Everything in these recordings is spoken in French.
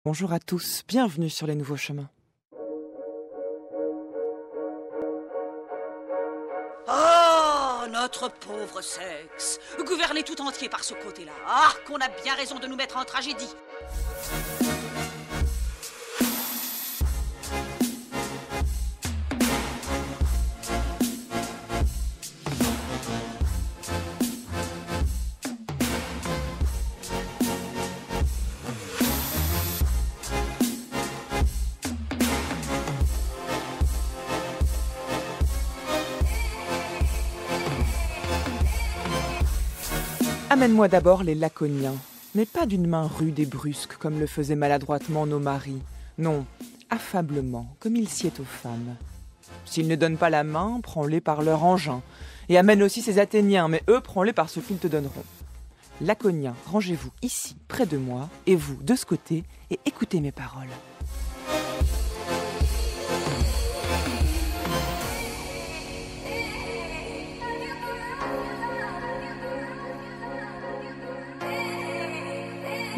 Bonjour à tous, bienvenue sur les nouveaux chemins. Oh, notre pauvre sexe, gouverné tout entier par ce côté-là. Ah, qu'on a bien raison de nous mettre en tragédie. Amène-moi d'abord les laconiens, mais pas d'une main rude et brusque comme le faisaient maladroitement nos maris. Non, affablement, comme il sied aux femmes. S'ils ne donnent pas la main, prends-les par leur engin. Et amène aussi ces Athéniens, mais eux, prends-les par ce qu'ils te donneront. Laconiens, rangez-vous ici, près de moi, et vous, de ce côté, et écoutez mes paroles.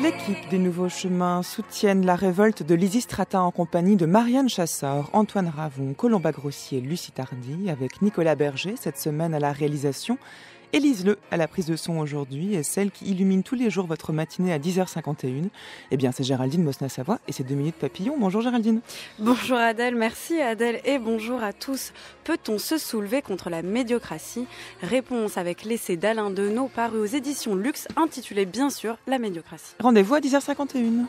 L'équipe des Nouveaux Chemins soutiennent la révolte de Lysistrata en compagnie de Marianne Chassor, Antoine Ravon, Colomba Grossier, Lucie Tardy, avec Nicolas Berger cette semaine à la réalisation, Élise Le à la prise de son aujourd'hui et celle qui illumine tous les jours votre matinée à 10h51. Eh bien, c'est Géraldine Mosna-Savoie et c'est 2 minutes papillon. Bonjour Géraldine. Bonjour Adèle, merci Adèle et bonjour à tous. Peut-on se soulever contre la médiocratie ? Réponse avec l'essai d'Alain Deneau paru aux éditions Luxe intitulé bien sûr La médiocratie. Rendez-vous à 10h51.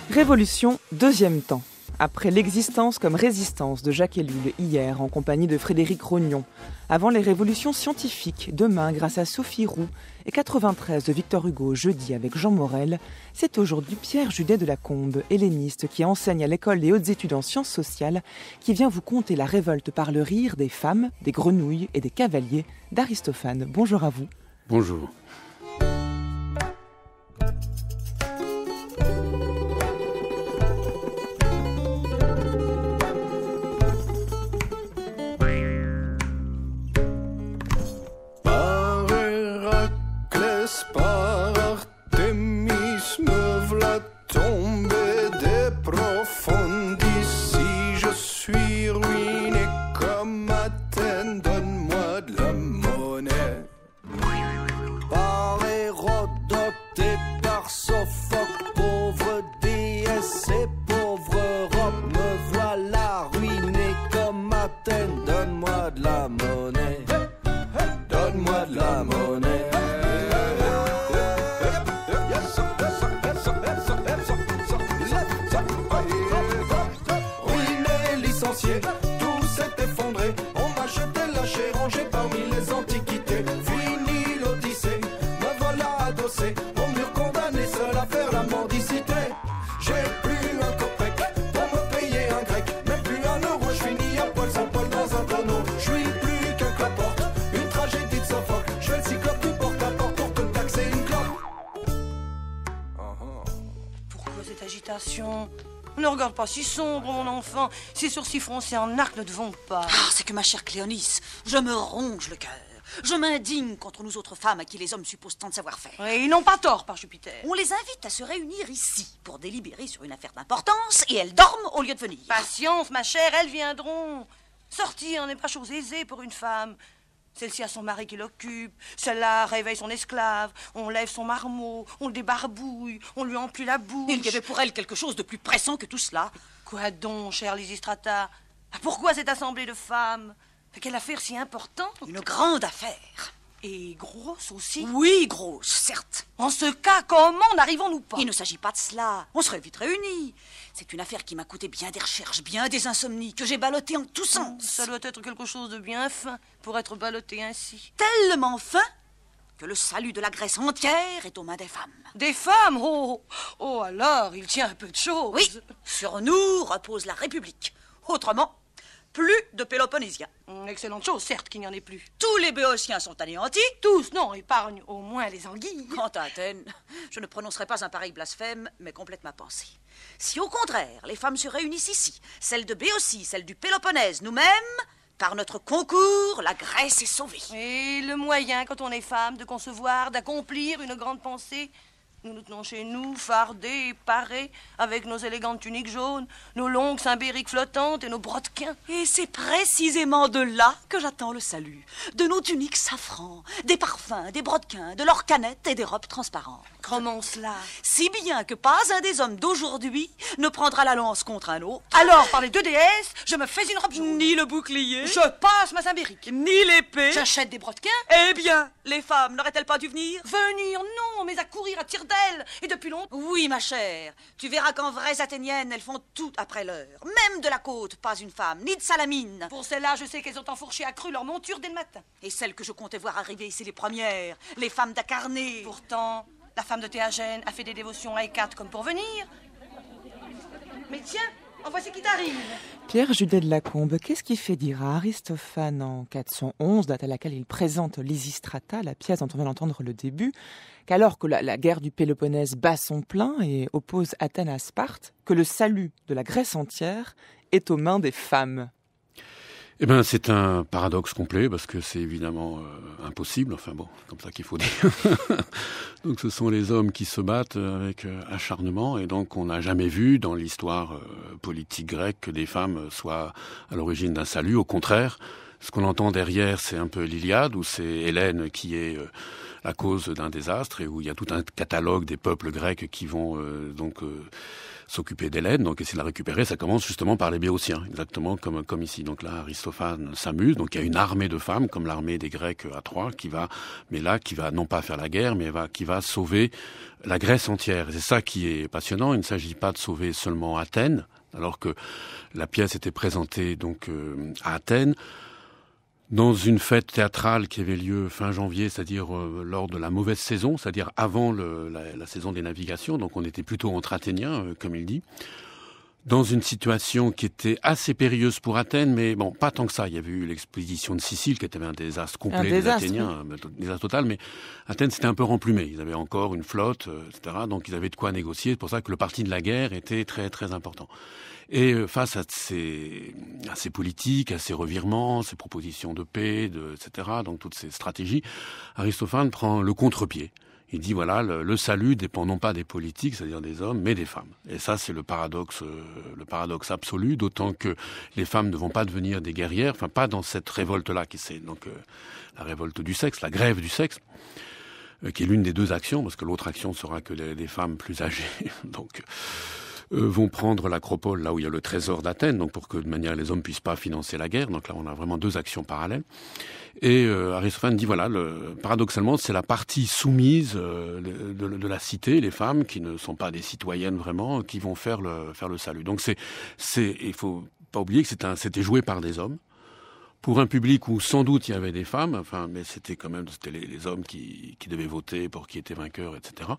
Révolution, deuxième temps. Après l'existence comme résistance de Jacques Ellul hier en compagnie de Frédéric Rognon, avant les révolutions scientifiques demain grâce à Sophie Roux et 93 de Victor Hugo jeudi avec Jean Morel, c'est aujourd'hui Pierre Judet de la Combe, helléniste qui enseigne à l'école des hautes études en sciences sociales, qui vient vous conter la révolte par le rire des femmes, des grenouilles et des cavaliers d'Aristophane. Bonjour à vous. Bonjour. Ne regarde pas si sombre, mon enfant. Ces sourcils froncés en arc ne te vont pas. Ah, c'est que ma chère Cléonice, je me ronge le cœur. Je m'indigne contre nous autres femmes à qui les hommes supposent tant de savoir-faire. Oui, ils n'ont pas tort, par Jupiter. On les invite à se réunir ici pour délibérer sur une affaire d'importance et elles dorment au lieu de venir. Patience, ma chère, elles viendront. Sortir n'est pas chose aisée pour une femme. Celle-ci a son mari qui l'occupe, celle-là réveille son esclave, on lève son marmot, on le débarbouille, on lui emplit la bouche. Il y avait pour elle quelque chose de plus pressant que tout cela. Quoi donc, chère Lysistrata ? Pourquoi cette assemblée de femmes ? Quelle affaire si importante ? Une grande affaire. Et grosse aussi ? Oui, grosse, certes. En ce cas, comment n'arrivons-nous pas ? Il ne s'agit pas de cela. On serait vite réunis. C'est une affaire qui m'a coûté bien des recherches, bien des insomnies, que j'ai ballottées en tous sens. Ça doit être quelque chose de bien fin pour être ballotté ainsi. Tellement fin que le salut de la Grèce entière est aux mains des femmes. Des femmes ? Oh, alors, il tient un peu de choses. Oui, sur nous repose la République. Autrement, plus de Péloponnésiens. Excellente chose, certes qu'il n'y en ait plus. Tous les Béotiens sont anéantis. Tous, non, épargne au moins les anguilles. Quant à Athènes, je ne prononcerai pas un pareil blasphème, mais complète ma pensée. Si au contraire, les femmes se réunissent ici, celles de Béotie, celles du Péloponnèse, nous-mêmes, par notre concours, la Grèce est sauvée. Et le moyen, quand on est femme, de concevoir, d'accomplir une grande pensée, nous nous tenons chez nous, fardés et parés, avec nos élégantes tuniques jaunes, nos longues cymbériques flottantes et nos brodequins. Et c'est précisément de là que j'attends le salut. De nos tuniques safran, des parfums, des brodequins, de leurs canettes et des robes transparentes. Comment cela? Si bien que pas un des hommes d'aujourd'hui ne prendra la lance contre un autre. Alors, par les deux déesses, je me fais une robe jaune. Ni le bouclier, Je passe ma cymbérique. ni l'épée. J'achète des brodequins. Eh bien, les femmes n'auraient-elles pas dû venir? Venir, non, mais à courir à tire d'aile. Et depuis longtemps. Oui, ma chère. Tu verras qu'en vraies Athéniennes, elles font tout après l'heure. Même de la côte, pas une femme, ni de Salamine. Pour celles-là, je sais qu'elles ont enfourché à cru leur monture dès le matin. Et celles que je comptais voir arriver, c'est les premières, les femmes d'Acarnée. Pourtant, la femme de Théagène a fait des dévotions à Hécate comme pour venir. Mais tiens, en voici qui t'arrive. Pierre Judet de Lacombe, qu'est-ce qui fait dire à Aristophane en 411, date à laquelle il présente l'Isistrata, la pièce dont on vient d'entendre le début, qu'alors que la guerre du Péloponnèse bat son plein et oppose Athènes à Sparte, que le salut de la Grèce entière est aux mains des femmes? Eh ben, c'est un paradoxe complet parce que c'est évidemment impossible. Enfin bon, c'est comme ça qu'il faut dire. Donc, ce sont les hommes qui se battent avec acharnement, et donc on n'a jamais vu dans l'histoire politique grecque que des femmes soient à l'origine d'un salut. Au contraire, ce qu'on entend derrière, c'est un peu l'Iliade, où c'est Hélène qui est la cause d'un désastre et où il y a tout un catalogue des peuples grecs qui vont s'occuper d'Hélène, donc essayer de la récupérer. Ça commence justement par les Béotiens, exactement comme ici. Donc là, Aristophane s'amuse. Donc il y a une armée de femmes, comme l'armée des Grecs à Troie, qui va non pas faire la guerre, mais qui va sauver la Grèce entière. Et c'est ça qui est passionnant. Il ne s'agit pas de sauver seulement Athènes, alors que la pièce était présentée donc à Athènes, dans une fête théâtrale qui avait lieu fin janvier, c'est-à-dire lors de la mauvaise saison, c'est-à-dire avant la saison des navigations, donc on était plutôt entre Athéniens, comme il dit, dans une situation qui était assez périlleuse pour Athènes, mais bon, pas tant que ça. Il y avait eu l'expédition de Sicile, qui était un désastre complet des Athéniens, un désastre total, mais Athènes s'était un peu remplumé. Ils avaient encore une flotte, etc., donc ils avaient de quoi négocier. C'est pour ça que le parti de la guerre était très, très important. Et face à ces politiques, à ces revirements, ces propositions de paix, etc., donc toutes ces stratégies, Aristophane prend le contre-pied. Il dit voilà, le salut dépend non pas des politiques, c'est-à-dire des hommes, mais des femmes. Et ça, c'est le paradoxe absolu, d'autant que les femmes ne vont pas devenir des guerrières, enfin pas dans cette révolte-là, qui c'est donc la révolte du sexe, la grève du sexe, qui est l'une des deux actions, parce que l'autre action sera que des femmes plus âgées, donc vont prendre l'acropole là où il y a le trésor d'Athènes, donc pour que de manière les hommes puissent pas financer la guerre. Donc là, on a vraiment deux actions parallèles. Et Aristophane dit voilà, paradoxalement, c'est la partie soumise de la cité, les femmes qui ne sont pas des citoyennes vraiment, qui vont faire le salut. Donc il faut pas oublier que c'était joué par des hommes, pour un public où sans doute il y avait des femmes, enfin, mais c'était les hommes qui devaient voter pour qui était vainqueur, etc.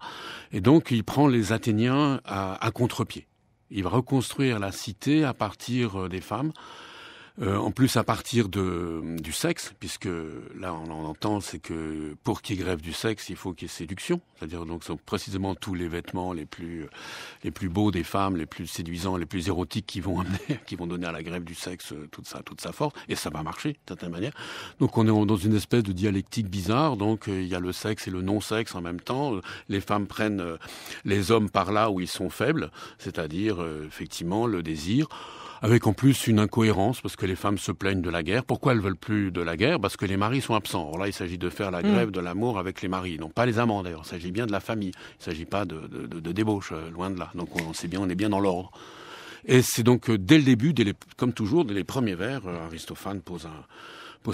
Et donc il prend les Athéniens à contre-pied. Il va reconstruire la cité à partir des femmes, en plus à partir du sexe, puisque là on entend, c'est que pour qu'il y ait grève du sexe, il faut qu'il y ait séduction, c'est-à-dire donc c'est précisément tous les vêtements les plus beaux des femmes, les plus séduisants, les plus érotiques qui vont donner à la grève du sexe toute sa force, et ça va marcher d'une certaine manière. Donc on est dans une espèce de dialectique bizarre, donc il y a le sexe et le non-sexe en même temps. Les femmes prennent les hommes par là où ils sont faibles, c'est-à-dire effectivement le désir, avec en plus une incohérence, parce que les femmes se plaignent de la guerre. Pourquoi elles veulent plus de la guerre? Parce que les maris sont absents. Or là, il s'agit de faire la grève de l'amour avec les maris, non pas les amants d'ailleurs. Il s'agit bien de la famille. Il ne s'agit pas de débauche, loin de là. Donc on est bien dans l'ordre. Et c'est donc dès le début, comme toujours, dès les premiers vers, Aristophane pose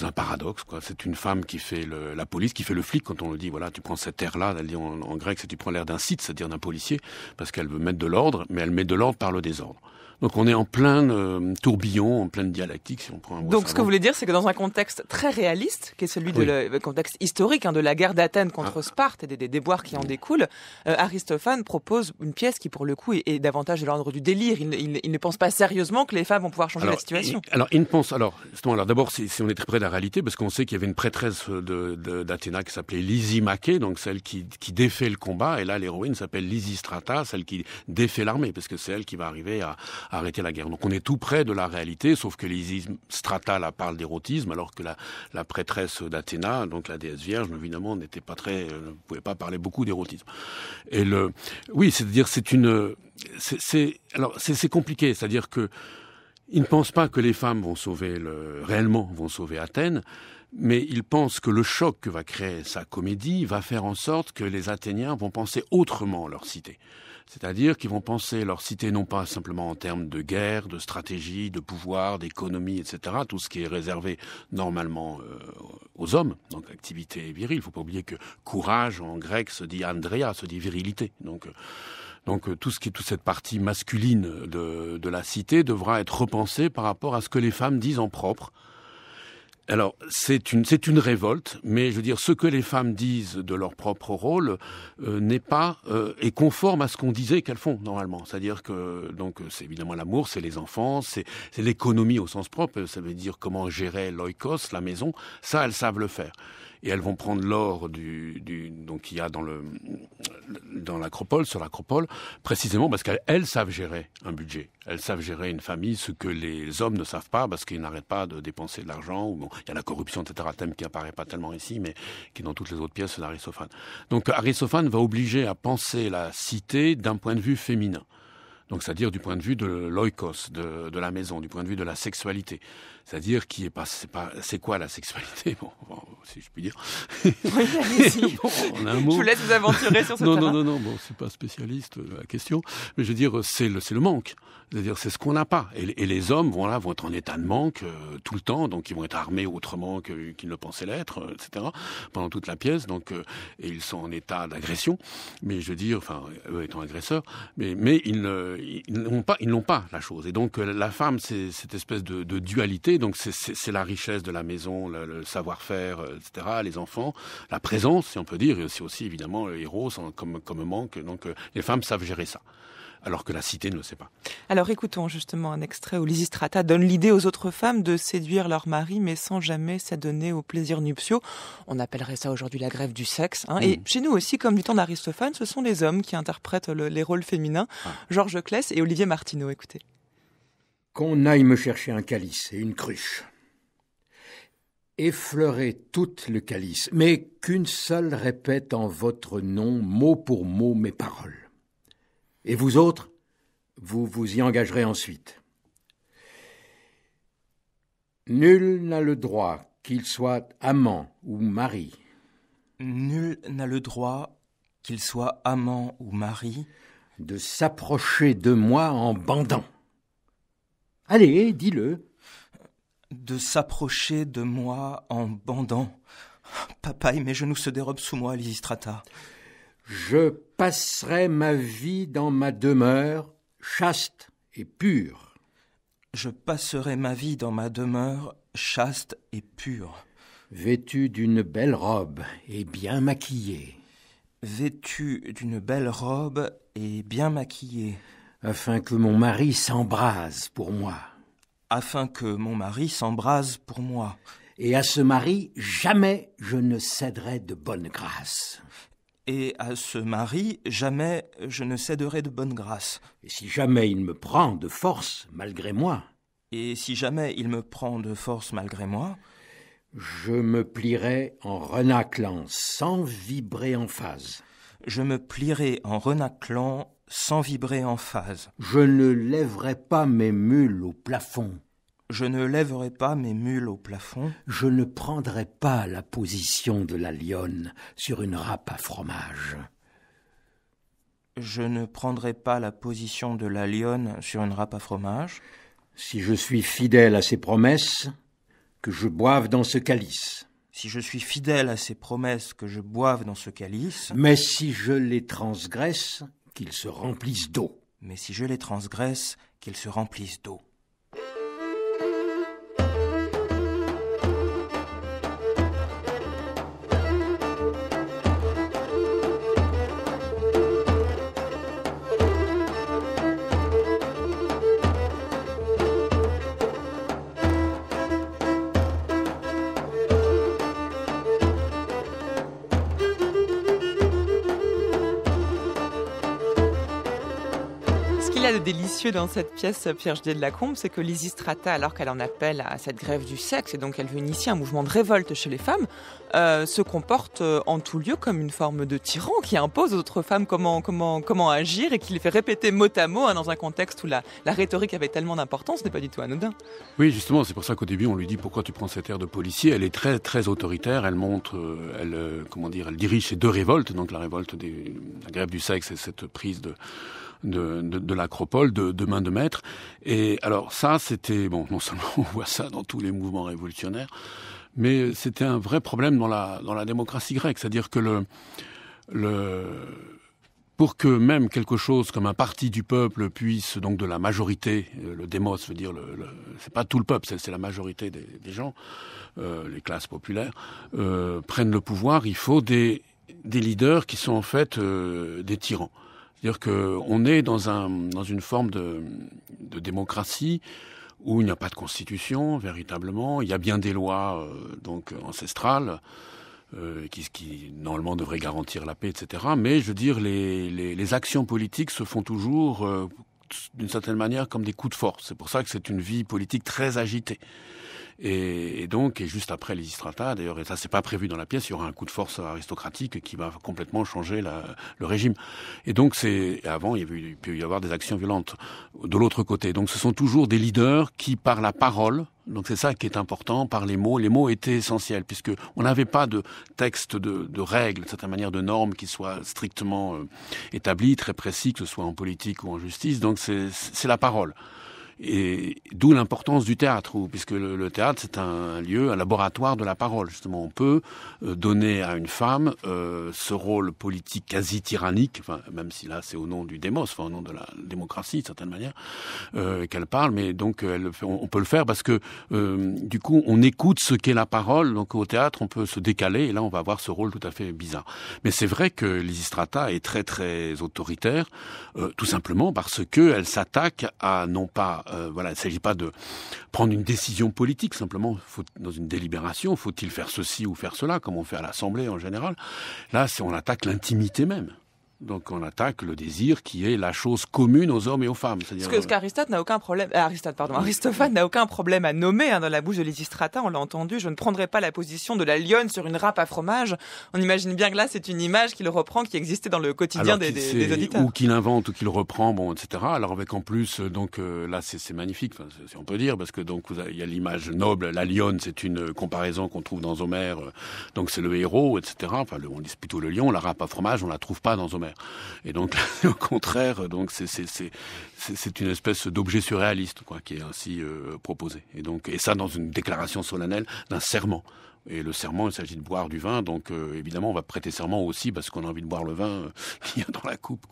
un paradoxe, quoi. C'est une femme qui fait la police, qui fait le flic quand on le dit, voilà, tu prends cet air-là, elle dit en grec, c'est tu prends l'air d'un scythe, c'est-à-dire d'un policier, parce qu'elle veut mettre de l'ordre, mais elle met de l'ordre par le désordre. Donc on est en plein tourbillon, en pleine dialectique, si on prend un mot. Donc ce que vous voulez dire, c'est que dans un contexte très réaliste, qui est celui de le contexte historique, de la guerre d'Athènes contre Sparte et des déboires qui en découlent, Aristophane propose une pièce qui pour le coup est davantage de l'ordre du délire. Il ne pense pas sérieusement que les femmes vont pouvoir changer la situation. Il ne pense... Alors d'abord, si on est très près de la réalité, parce qu'on sait qu'il y avait une prêtresse d'Athéna qui s'appelait Lysimaché, donc celle qui défait le combat, et là l'héroïne s'appelle Lysistrata, celle qui défait l'armée, parce que c'est elle qui va arriver à arrêter la guerre. Donc on est tout près de la réalité, sauf que Lysistrata là parle d'érotisme, alors que la prêtresse d'Athéna, donc la déesse vierge, évidemment, n'était pas ne pouvait pas parler beaucoup d'érotisme. Et c'est-à-dire c'est compliqué, c'est-à-dire que il ne pense pas que les femmes réellement vont sauver Athènes, mais il pense que le choc que va créer sa comédie va faire en sorte que les Athéniens vont penser autrement leur cité. C'est-à-dire qu'ils vont penser leur cité non pas simplement en termes de guerre, de stratégie, de pouvoir, d'économie, etc., tout ce qui est réservé normalement aux hommes, donc activité virile. Il ne faut pas oublier que courage en grec se dit andrea, se dit virilité. Donc toute cette partie masculine de la cité devra être repensée par rapport à ce que les femmes disent en propre. Alors, c'est une révolte, mais je veux dire, ce que les femmes disent de leur propre rôle est conforme à ce qu'on disait qu'elles font normalement. C'est-à-dire que, donc, c'est évidemment l'amour, c'est les enfants, c'est l'économie au sens propre, ça veut dire comment gérer l'oikos, la maison, ça, elles savent le faire. Et elles vont prendre l'or donc qu'il y a dans l'acropole, sur l'acropole, précisément parce qu'elles savent gérer un budget. Elles savent gérer une famille, ce que les hommes ne savent pas parce qu'ils n'arrêtent pas de dépenser de l'argent. Il y a la corruption, etc., thème qui apparaît pas tellement ici, mais qui est dans toutes les autres pièces d'Aristophane. Donc Aristophane va obliger à penser la cité d'un point de vue féminin. Donc, c'est-à-dire du point de vue de l'oikos, de la maison, du point de vue de la sexualité. C'est-à-dire c'est quoi la sexualité, bon, si je puis dire. Oui, allez-y. En un mot. Je vous laisse vous aventurer sur ce terrain. Non, bon, c'est pas spécialiste la question, mais je veux dire, c'est le manque. C'est-à-dire, c'est ce qu'on n'a pas. Et les hommes, vont être en état de manque tout le temps, donc ils vont être armés autrement qu'ils ne le pensaient l'être, etc. Pendant toute la pièce, donc et ils sont en état d'agression. Mais je veux dire, eux étant agresseurs, mais ils n'ont pas la chose. Et donc la femme, c'est cette espèce de dualité. Donc c'est la richesse de la maison, le savoir-faire, etc. Les enfants, la présence, si on peut dire, et c'est aussi évidemment le héros comme manque. Donc les femmes savent gérer ça, alors que la cité ne le sait pas. Alors écoutons justement un extrait où Lysistrata donne l'idée aux autres femmes de séduire leur mari, mais sans jamais s'adonner aux plaisirs nuptiaux. On appellerait ça aujourd'hui la grève du sexe. Et chez nous aussi, comme du temps d'Aristophane, ce sont les hommes qui interprètent les rôles féminins. Georges Claes et Olivier Martineau, écoutez. Qu'on aille me chercher un calice et une cruche. Effleurez tout le calice, mais qu'une seule répète en votre nom, mot pour mot, mes paroles. Et vous autres, vous vous y engagerez ensuite. Nul n'a le droit, qu'il soit amant ou mari. Nul n'a le droit, qu'il soit amant ou mari, de s'approcher de moi en bandant. Allez, dis-le. De s'approcher de moi en bandant. Papaye, mes genoux se dérobent sous moi, Lysistrata. Je passerai ma vie dans ma demeure, chaste et pure. Je passerai ma vie dans ma demeure, chaste et pure. Vêtu d'une belle robe et bien maquillée. Vêtu d'une belle robe et bien maquillée. Afin que mon mari s'embrase pour moi. Afin que mon mari s'embrase pour moi. Et à ce mari, jamais je ne céderai de bonne grâce. Et à ce mari, jamais je ne céderai de bonne grâce. Et si jamais il me prend de force, malgré moi. Et si jamais il me prend de force malgré moi. Je me plierai en renaclant, sans vibrer en phase. Je me plierai en renaclant, sans vibrer en phase. Je ne lèverai pas mes mules au plafond. Je ne lèverai pas mes mules au plafond. Je ne prendrai pas la position de la lionne sur une râpe à fromage. Je ne prendrai pas la position de la lionne sur une râpe à fromage. Si je suis fidèle à ses promesses, que je boive dans ce calice. Si je suis fidèle à ses promesses, que je boive dans ce calice. Mais si je les transgresse, qu'il se remplisse d'eau. mais si je les transgresse, qu'ils se remplissent d'eau. Ce qu'il y a de délicieux dans cette pièce, Pierre Judet de Lacombe, c'est que Lysistrata, alors qu'elle en appelle à cette grève du sexe et donc elle veut initier un mouvement de révolte chez les femmes, se comporte en tout lieu comme une forme de tyran qui impose aux autres femmes comment agir et qui les fait répéter mot à mot dans un contexte où la rhétorique avait tellement d'importance, ce n'est pas du tout anodin. Oui, justement, c'est pour ça qu'au début on lui dit pourquoi tu prends cet air de policier. Elle est très très autoritaire. Elle montre, elle dirige ces deux révoltes, donc la révolte la grève du sexe et cette prise de l'acropole, de main de maître. Et alors ça, c'était, bon, non seulement on voit ça dans tous les mouvements révolutionnaires, mais c'était un vrai problème dans la démocratie grecque. C'est-à-dire que pour que même quelque chose comme un parti du peuple puisse, donc de la majorité, le démos veut dire, c'est pas tout le peuple, c'est la majorité des gens, les classes populaires, prennent le pouvoir, il faut des leaders qui sont en fait des tyrans. C'est-à-dire qu'on est dans une forme de démocratie où il n'y a pas de constitution véritablement. Il y a bien des lois donc ancestrales qui normalement devraient garantir la paix, etc. Mais je veux dire, les actions politiques se font toujours d'une certaine manière comme des coups de force. C'est pour ça que c'est une vie politique très agitée. Et donc, et juste après Lysistrata, d'ailleurs, et ça c'est pas prévu dans la pièce, il y aura un coup de force aristocratique qui va complètement changer le régime. Et donc avant, il peut y avoir des actions violentes de l'autre côté. Donc ce sont toujours des leaders qui, par la parole, donc c'est ça qui est important, par les mots étaient essentiels, puisque on n'avait pas de texte de règles, de certaine manière de normes qui soient strictement établies, très précis, que ce soit en politique ou en justice. Donc c'est la parole. Et d'où l'importance du théâtre, puisque le théâtre c'est un lieu, un laboratoire de la parole. Justement, on peut donner à une femme ce rôle politique quasi tyrannique, enfin, même si là c'est au nom du démos, enfin au nom de la démocratie de certaine manière qu'elle parle, mais donc on peut le faire parce que du coup on écoute ce qu'est la parole. Donc au théâtre on peut se décaler et là on va avoir ce rôle tout à fait bizarre. Mais c'est vrai que Lysistrata est très très autoritaire, tout simplement parce que elle s'attaque à non pas il ne s'agit pas de prendre une décision politique, simplement, dans une délibération, faut-il faire ceci ou faire cela, comme on fait à l'Assemblée en général. Là, on attaque l'intimité même. Donc on attaque le désir qui est la chose commune aux hommes et aux femmes. C'est-à-dire ce qu'Aristophane n'a aucun problème à nommer dans la bouche de Lysistrata, on l'a entendu, je ne prendrai pas la position de la lionne sur une râpe à fromage. On imagine bien que là c'est une image qu'il reprend, qui existait dans le quotidien des auditeurs. Ou qu'il invente, ou qu'il reprend, etc. Alors avec en plus, donc là c'est magnifique, si on peut dire, parce que donc il y a l'image noble, la lionne, c'est une comparaison qu'on trouve dans Homère, donc c'est le héros, etc. Enfin on dit plutôt le lion, la râpe à fromage, on la trouve pas dans Homère. Et donc, au contraire, donc c'est une espèce d'objet surréaliste, qui est ainsi proposé. Et ça dans une déclaration solennelle d'un serment. Et le serment, il s'agit de boire du vin, donc évidemment, on va prêter serment aussi parce qu'on a envie de boire le vin qu'il y a dans la coupe,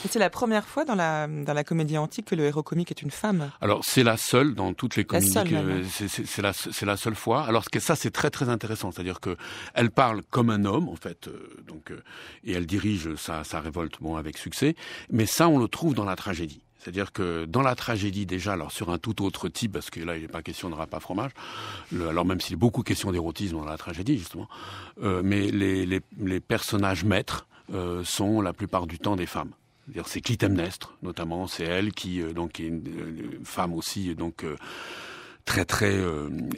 Et c'est la première fois dans la comédie antique que le héros comique est une femme. Alors c'est la seule dans toutes les comédies. C'est la seule fois. Alors ça c'est très très intéressant, c'est-à-dire que elle parle comme un homme en fait, et elle dirige sa révolte avec succès. Mais ça on le trouve dans la tragédie. C'est-à-dire que dans la tragédie déjà, alors sur un tout autre type, parce que là il n'est pas question de râpe à fromage, alors même s'il est beaucoup question d'érotisme dans la tragédie justement, mais les personnages maîtres sont la plupart du temps des femmes. C'est-à-dire c'est Clytemnestre notamment, c'est elle qui donc est une femme aussi très très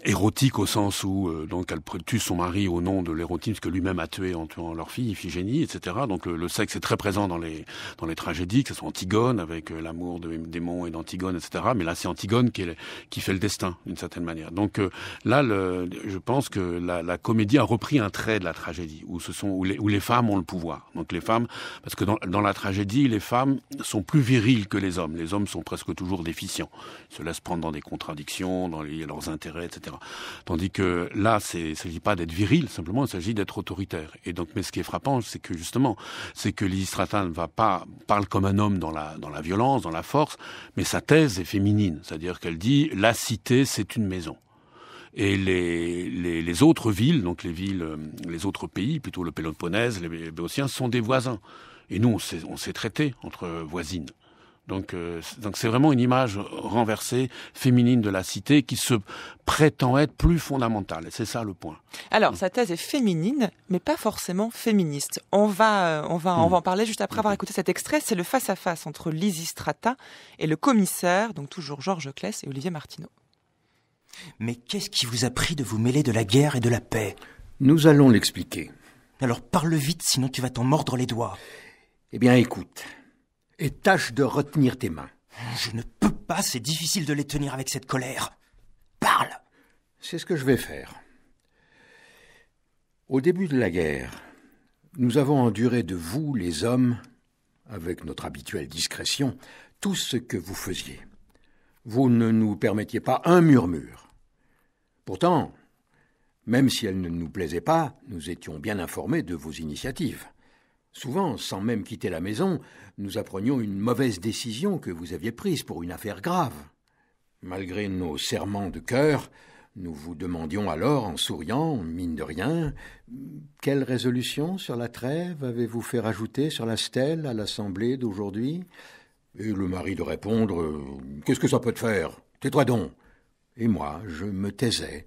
érotique au sens où donc elle tue son mari au nom de l'érotisme que lui-même a tué en tuant leur fille Iphigénie, etc. Donc le sexe est très présent dans les tragédies, que ce soit Antigone avec l'amour de Démon et d'Antigone, etc. Mais là c'est Antigone qui fait le destin d'une certaine manière. Donc là je pense que la comédie a repris un trait de la tragédie où les femmes ont le pouvoir. Donc les femmes, parce que dans la tragédie les femmes sont plus viriles que les hommes. Les hommes sont presque toujours déficients, ils se laissent prendre dans des contradictions, dans leurs intérêts, etc. Tandis que là, il ne s'agit pas d'être viril, simplement, il s'agit d'être autoritaire. Et donc, mais ce qui est frappant, c'est que justement, Lysistrata ne parle comme un homme dans la violence, dans la force, mais sa thèse est féminine. C'est-à-dire qu'elle dit, la cité, c'est une maison. Et les autres villes, donc les autres pays, plutôt le Péloponnèse, les Béotiens, sont des voisins. Et nous, on s'est traités entre voisines. Donc c'est vraiment une image renversée, féminine de la cité, qui se prétend être plus fondamentale. Et c'est ça le point. Alors, sa thèse est féminine, mais pas forcément féministe. On va en parler juste après avoir écouté cet extrait. C'est le face-à-face entre Lysistrata et le commissaire, donc toujours Georges Claes et Olivier Martineau. Mais qu'est-ce qui vous a pris de vous mêler de la guerre et de la paix? Nous allons l'expliquer. Alors parle vite, sinon tu vas t'en mordre les doigts. Eh bien, écoute, et tâche de retenir tes mains. Je ne peux pas, c'est difficile de les tenir avec cette colère. Parle! C'est ce que je vais faire. Au début de la guerre, nous avons enduré de vous, les hommes, avec notre habituelle discrétion, tout ce que vous faisiez. Vous ne nous permettiez pas un murmure. Pourtant, même si elles ne nous plaisaient pas, nous étions bien informés de vos initiatives. Souvent, sans même quitter la maison, nous apprenions une mauvaise décision que vous aviez prise pour une affaire grave. Malgré nos serments de cœur, nous vous demandions alors, en souriant, mine de rien, « Quelle résolution sur la trêve avez-vous fait rajouter sur la stèle à l'assemblée d'aujourd'hui ?» Et le mari de répondre « Qu'est-ce que ça peut te faire? Tais-toi donc !» Et moi, je me taisais.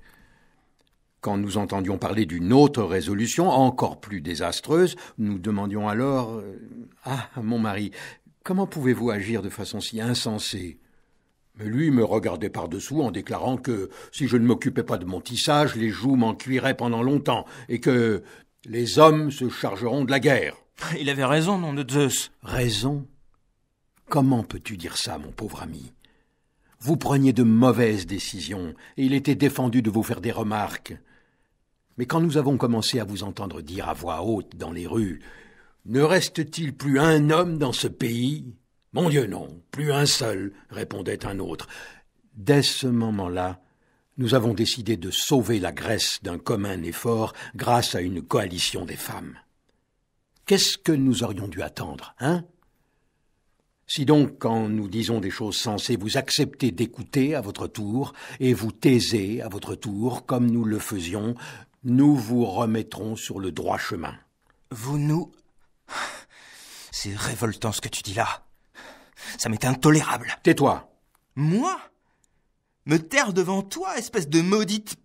Quand nous entendions parler d'une autre résolution, encore plus désastreuse, nous demandions alors « Ah, mon mari, comment pouvez-vous agir de façon si insensée ?» Mais lui me regardait par-dessous en déclarant que si je ne m'occupais pas de mon tissage, les joues m'en cuiraient pendant longtemps, et que les hommes se chargeront de la guerre. Il avait raison, nom de Zeus. Raison? Comment peux-tu dire ça, mon pauvre ami? Vous preniez de mauvaises décisions, et il était défendu de vous faire des remarques. Mais quand nous avons commencé à vous entendre dire à voix haute dans les rues « Ne reste-t-il plus un homme dans ce pays ?»« Mon Dieu, non, plus un seul, » répondait un autre. Dès ce moment-là, nous avons décidé de sauver la Grèce d'un commun effort grâce à une coalition des femmes. Qu'est-ce que nous aurions dû attendre, hein? Si donc, quand nous disons des choses sensées, vous acceptez d'écouter à votre tour, et vous taisez à votre tour, comme nous le faisions, nous vous remettrons sur le droit chemin. Vous nous... C'est révoltant ce que tu dis là. Ça m'est intolérable. Tais-toi. Moi? Me taire devant toi, espèce de maudite...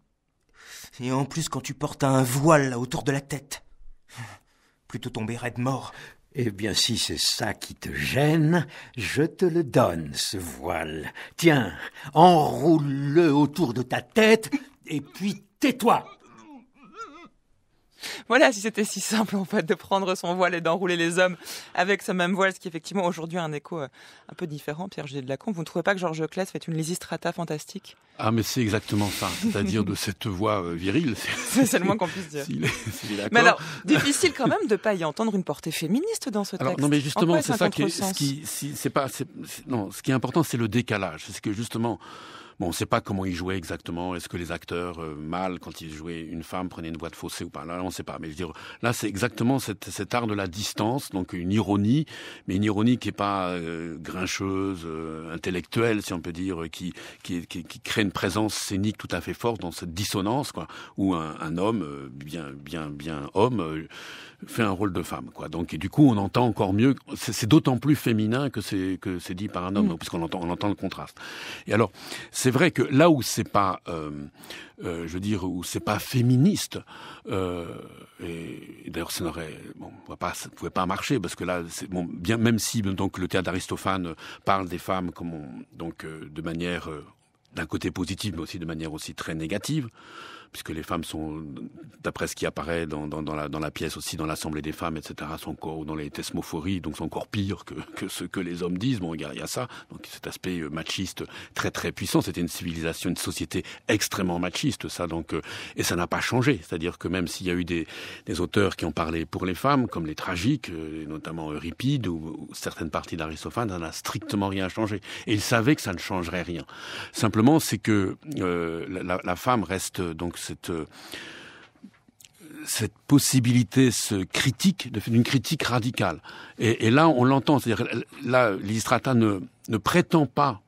Et en plus quand tu portes un voile là autour de la tête. Plutôt tomber raide mort. Eh bien, si c'est ça qui te gêne, je te le donne, ce voile. Tiens, enroule-le autour de ta tête, et puis tais-toi. Voilà, si c'était si simple en fait de prendre son voile et d'enrouler les hommes avec ce même voile, ce qui effectivement aujourd'hui a un écho un peu différent. Pierre-Gilles de Lacombe, vous ne trouvez pas que Georges Claes fait une Lysistrata fantastique? Ah, mais c'est exactement ça, c'est-à-dire de cette voix virile. C'est le moins qu'on puisse dire. S'il est mais alors, difficile quand même de ne pas y entendre une portée féministe dans ce texte. Alors, non, mais justement, c'est ça qui est, ce qui est important, c'est le décalage. C'est que justement, bon, on ne sait pas comment il jouait exactement. Est-ce que les acteurs mâles, quand ils jouaient une femme, prenaient une voix de faussée ou pas? Là, on ne sait pas. Mais je veux dire, là, c'est exactement cet art de la distance, donc une ironie, mais une ironie qui n'est pas grincheuse, intellectuelle, si on peut dire, qui crée une présence scénique tout à fait forte dans cette dissonance, quoi, où un homme, bien homme, fait un rôle de femme, quoi. Donc, et du coup, on entend encore mieux. C'est d'autant plus féminin que c'est dit par un homme, puisqu'on entend le contraste. Et alors, c'est vrai que là où c'est pas, où c'est pas féministe, et d'ailleurs, ça n'aurait, ça pouvait pas marcher, parce que là, bien, même si donc le théâtre d'Aristophane parle des femmes comme de manière d'un côté positif, mais aussi de manière aussi très négative. puisque les femmes sont, d'après ce qui apparaît dans la pièce aussi, dans l'Assemblée des femmes, etc., sont encore dans les thesmophories, donc sont encore pires que ce que les hommes disent. Bon, il y a ça, donc cet aspect machiste très très puissant. C'était une civilisation, une société extrêmement machiste, ça. Donc, et ça n'a pas changé. C'est-à-dire que même s'il y a eu des auteurs qui ont parlé pour les femmes, comme les tragiques, notamment Euripide ou certaines parties d'Aristophane, ça n'a strictement rien changé. Et ils savaient que ça ne changerait rien. Simplement, c'est que la femme reste donc cette possibilité, ce critique, d'une critique radicale. Et là, on l'entend. C'est-à-dire, là, Lysistrata ne prétend pas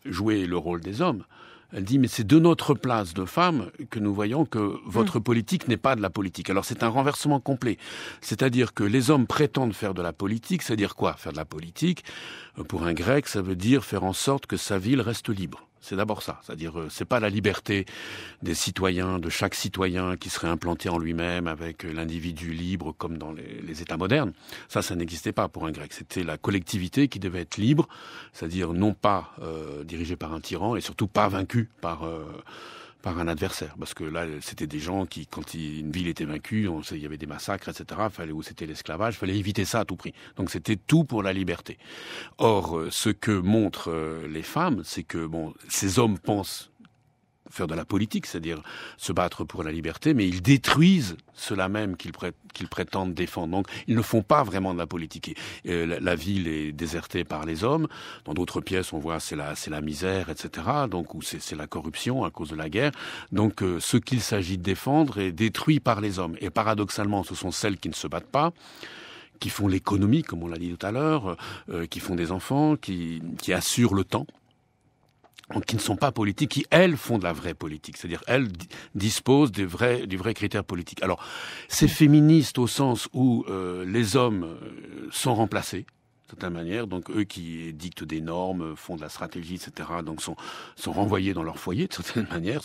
jouer le rôle des hommes. Elle dit, mais c'est de notre place de femme que nous voyons que votre politique n'est pas de la politique. Alors c'est un renversement complet. C'est-à-dire que les hommes prétendent faire de la politique. C'est-à-dire quoi? Faire de la politique, pour un grec, ça veut dire faire en sorte que sa ville reste libre. C'est d'abord ça. C'est-à-dire, c'est pas la liberté des citoyens, de chaque citoyen qui serait implanté en lui-même avec l'individu libre comme dans les États modernes. Ça n'existait pas pour un grec. C'était la collectivité qui devait être libre, c'est-à-dire non pas dirigée par un tyran et surtout pas vaincue par un adversaire. Parce que là, c'était des gens qui, quand une ville était vaincue, il y avait des massacres, etc., où c'était l'esclavage, il fallait éviter ça à tout prix. Donc c'était tout pour la liberté. Or, ce que montrent les femmes, c'est que ces hommes pensent faire de la politique, c'est-à-dire se battre pour la liberté, mais ils détruisent cela même qu'ils prétendent défendre. Donc, ils ne font pas vraiment de la politique. La ville est désertée par les hommes. Dans d'autres pièces, on voit c'est la misère, etc. Donc, où c'est la corruption à cause de la guerre. Donc, ce qu'il s'agit de défendre est détruit par les hommes. Et paradoxalement, ce sont celles qui ne se battent pas, qui font l'économie, comme on l'a dit tout à l'heure, qui font des enfants, qui assurent le temps. Donc, qui ne sont pas politiques, qui, elles, font de la vraie politique. C'est-à-dire, elles disposent du vrai critère politique. Alors, c'est féministe au sens où les hommes sont remplacés, de certaine manière. Donc, eux qui dictent des normes, font de la stratégie, etc., donc sont renvoyés dans leur foyer, de certaine manière.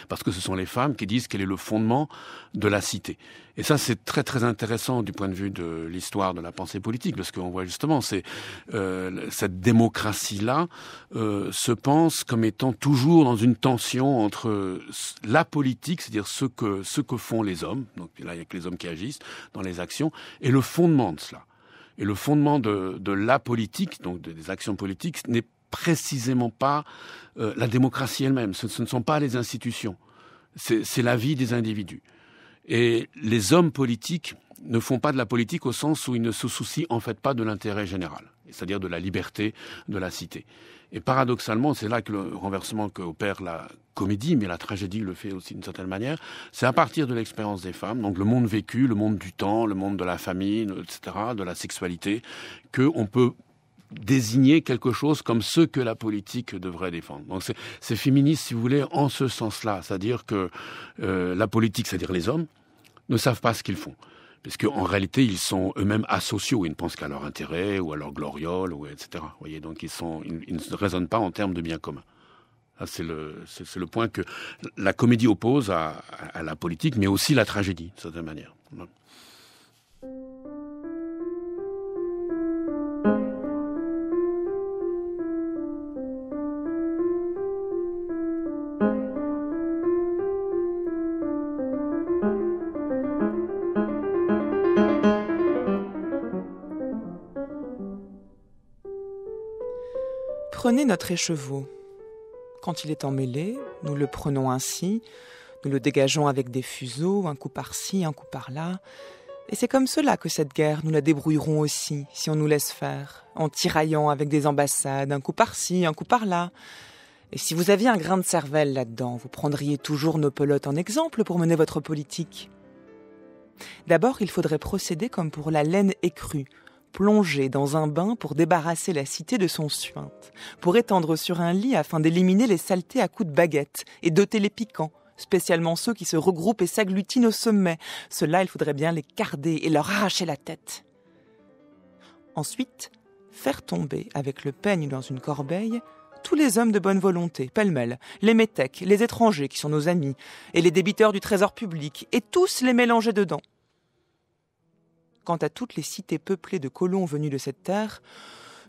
Parce que ce sont les femmes qui disent quel est le fondement de la cité. Et ça, c'est très, très intéressant du point de vue de l'histoire de la pensée politique, parce qu'on voit justement, cette démocratie-là se pense comme étant toujours dans une tension entre la politique, c'est-à-dire ce que font les hommes, donc là, il n'y a que les hommes qui agissent dans les actions, et le fondement de cela. Et le fondement de la politique, donc des actions politiques, n'est précisément pas la démocratie elle-même. Ce ne sont pas les institutions. C'est la vie des individus. Et les hommes politiques ne font pas de la politique au sens où ils ne se soucient en fait pas de l'intérêt général, c'est-à-dire de la liberté de la cité. Et paradoxalement, c'est là que le renversement qu'opère la comédie, mais la tragédie le fait aussi d'une certaine manière, c'est à partir de l'expérience des femmes, donc le monde vécu, le monde du temps, le monde de la famille, etc., de la sexualité, qu'on peut désigner quelque chose comme ce que la politique devrait défendre. Donc c'est féministe, si vous voulez, en ce sens-là. C'est-à-dire que la politique, c'est-à-dire les hommes, ne savent pas ce qu'ils font. Parce qu'en réalité, ils sont eux-mêmes asociaux. Ils ne pensent qu'à leur intérêt ou à leur gloriole, etc. Vous voyez, donc ils ne raisonnent pas en termes de bien commun. C'est le point que la comédie oppose à la politique, mais aussi la tragédie, de certaine manière. Prenez notre écheveau. Quand il est emmêlé, nous le prenons ainsi, nous le dégageons avec des fuseaux, un coup par-ci, un coup par-là. Et c'est comme cela que cette guerre, nous la débrouillerons aussi, si on nous laisse faire, en tiraillant avec des ambassades, un coup par-ci, un coup par-là. Et si vous aviez un grain de cervelle là-dedans, vous prendriez toujours nos pelotes en exemple pour mener votre politique. D'abord, il faudrait procéder comme pour la laine écrue, plonger dans un bain pour débarrasser la cité de son suinte, pour étendre sur un lit afin d'éliminer les saletés à coups de baguette et d'ôter les piquants, spécialement ceux qui se regroupent et s'agglutinent au sommet. Ceux-là, il faudrait bien les carder et leur arracher la tête. Ensuite, faire tomber avec le peigne dans une corbeille tous les hommes de bonne volonté, pêle-mêle, les métèques, les étrangers qui sont nos amis, et les débiteurs du trésor public, et tous les mélanger dedans. Quant à toutes les cités peuplées de colons venus de cette terre,